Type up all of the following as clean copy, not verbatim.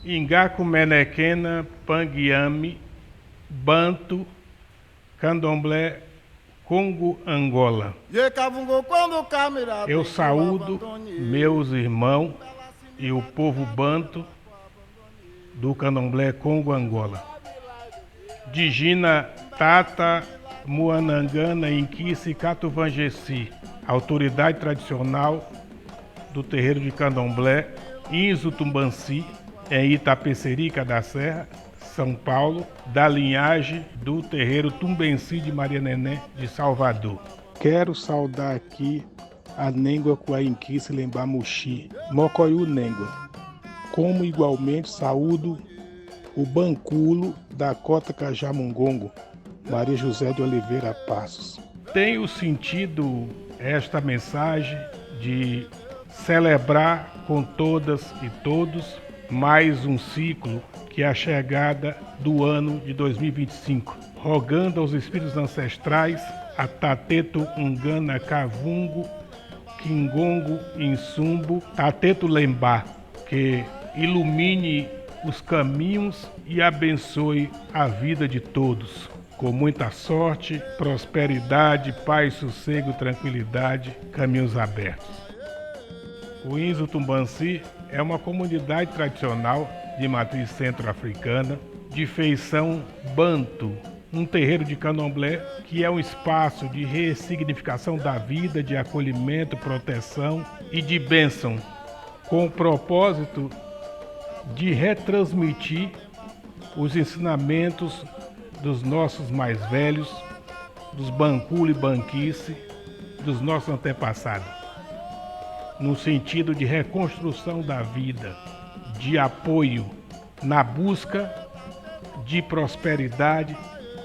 Ingaku Menequena, Panguiame, Banto, Candomblé, Congo, Angola. Eu saúdo meus irmãos e o povo banto do Candomblé Congo, Angola. Digina Tata Muanangana Inquisi Catuvangesi, autoridade tradicional do terreiro de Candomblé Inzo Tumbanci, em Itapecerica da Serra, São Paulo, da linhagem do terreiro Tumbenci de Maria Nené de Salvador. Quero saudar aqui a Nengua Kuainquisi Lembamuxi, Mocoiú Nengua, como igualmente saúdo o Banculo da Cota Cajamungongo, Maria José de Oliveira Passos. Tenho sentido esta mensagem de celebrar com todas e todos mais um ciclo que é a chegada do ano de 2025, rogando aos espíritos ancestrais, a Tateto Ungana Kavungo, Kingongo Insumbo, Tateto Lembá, que ilumine os caminhos e abençoe a vida de todos, com muita sorte, prosperidade, paz, sossego, tranquilidade, caminhos abertos. O Inzo Tumbanci é uma comunidade tradicional de matriz centro-africana, de feição banto, um terreiro de candomblé que é um espaço de ressignificação da vida, de acolhimento, proteção e de bênção, com o propósito de retransmitir os ensinamentos dos nossos mais velhos, dos Banculo e Banquice, dos nossos antepassados, no sentido de reconstrução da vida, de apoio na busca de prosperidade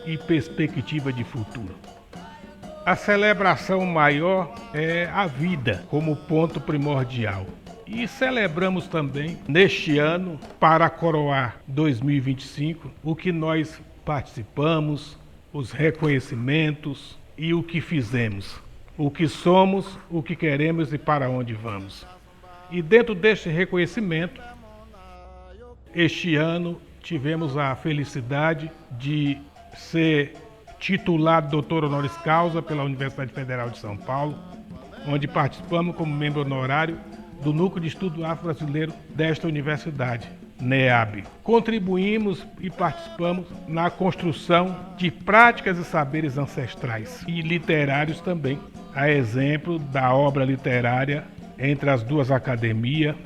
e perspectiva de futuro. A celebração maior é a vida como ponto primordial. E celebramos também, neste ano, para coroar 2025, o que nós participamos, os reconhecimentos e o que fizemos, o que somos, o que queremos e para onde vamos. E dentro deste reconhecimento, este ano tivemos a felicidade de ser titulado doutor honoris causa pela Universidade Federal de São Paulo, onde participamos como membro honorário do Núcleo de Estudo Afro-Brasileiro desta universidade, NEAB. Contribuímos e participamos na construção de práticas e saberes ancestrais e literários também, a exemplo da obra literária entre as duas academias,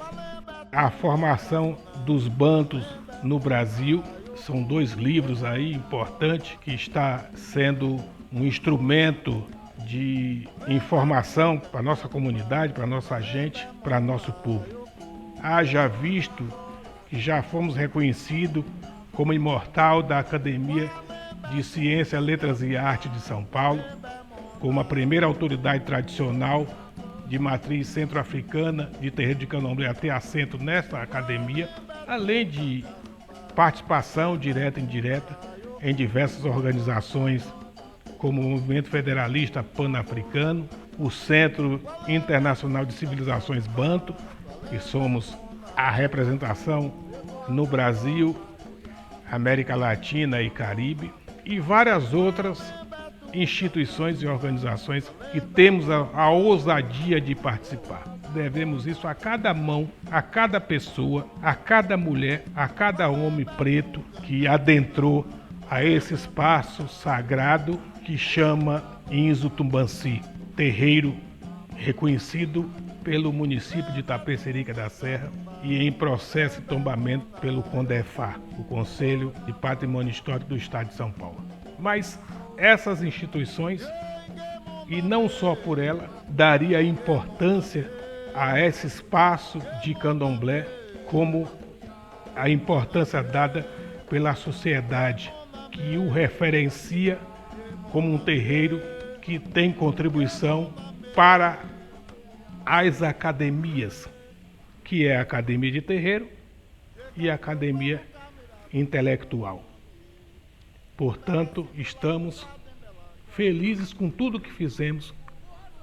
a formação dos bantos no Brasil. São 2 livros aí importantes que está sendo um instrumento de informação para a nossa comunidade, para a nossa gente, para nosso povo. Haja visto que já fomos reconhecidos como imortal da Academia de Ciência, Letras e Arte de São Paulo, como a primeira autoridade tradicional de matriz centro-africana de terreiro de candomblé a ter assento nesta academia, além de participação direta e indireta em diversas organizações como o Movimento Federalista Pan-Africano, o Centro Internacional de Civilizações Banto, que somos a representação no Brasil, América Latina e Caribe, e várias outras instituições e organizações que temos a ousadia de participar. Devemos isso a cada mão, a cada pessoa, a cada mulher, a cada homem preto que adentrou a esse espaço sagrado que chama Inzo Tumbanci, terreiro reconhecido pelo município de Itapecerica da Serra e em processo de tombamento pelo CONDEFAR, o Conselho de Patrimônio Histórico do Estado de São Paulo. Mas essas instituições, e não só por ela, daria importância a esse espaço de candomblé como a importância dada pela sociedade que o referencia como um terreiro que tem contribuição para as academias, que é a Academia de Terreiro e a Academia Intelectual. Portanto, estamos felizes com tudo que fizemos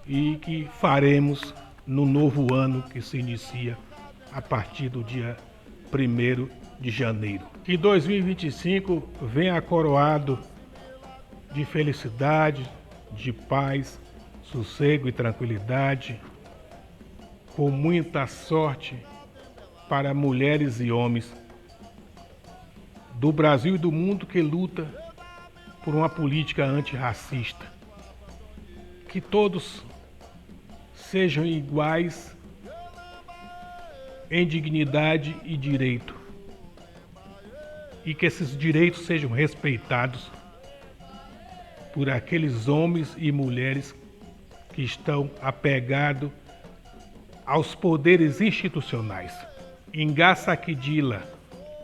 e que faremos no novo ano que se inicia a partir do dia 1º de janeiro. Que 2025 venha coroado de felicidade, de paz, sossego e tranquilidade, com muita sorte para mulheres e homens do Brasil e do mundo que luta por uma política antirracista. Que todos sejam iguais em dignidade e direito. E que esses direitos sejam respeitados por aqueles homens e mulheres que estão apegados aos poderes institucionais. Ingaçaquidila,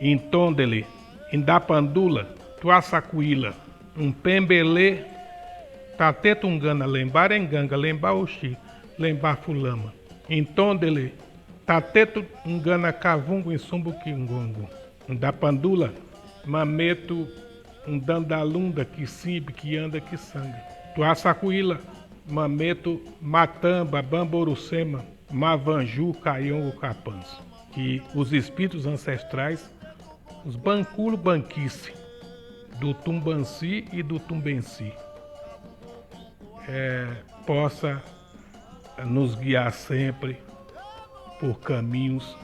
Intondele, Indapandula, Tuaçacuíla, Umpembele, Tatetungana, Lembarenganga, Lembaoxi, Lembafulama, Intondele, Tatetungana, Cavungo, Insumbuquingongo, Indapandula, Mameto, Dandalunda, Quicimbe, que anda, que sangue. Tuaçacuíla, Mameto, Matamba, Bamborucema, Mavanju, Caiongo, Capans. Que os espíritos ancestrais, os Banculo Banquice, do Tumbanci e do Tumbenci, possa nos guiar sempre por caminhos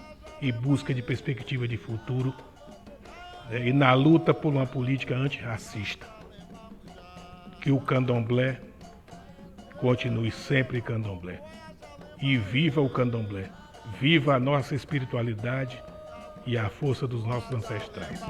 e busca de perspectiva de futuro, e na luta por uma política antirracista. Que o candomblé continue sempre candomblé. E viva o candomblé. Viva a nossa espiritualidade e a força dos nossos ancestrais.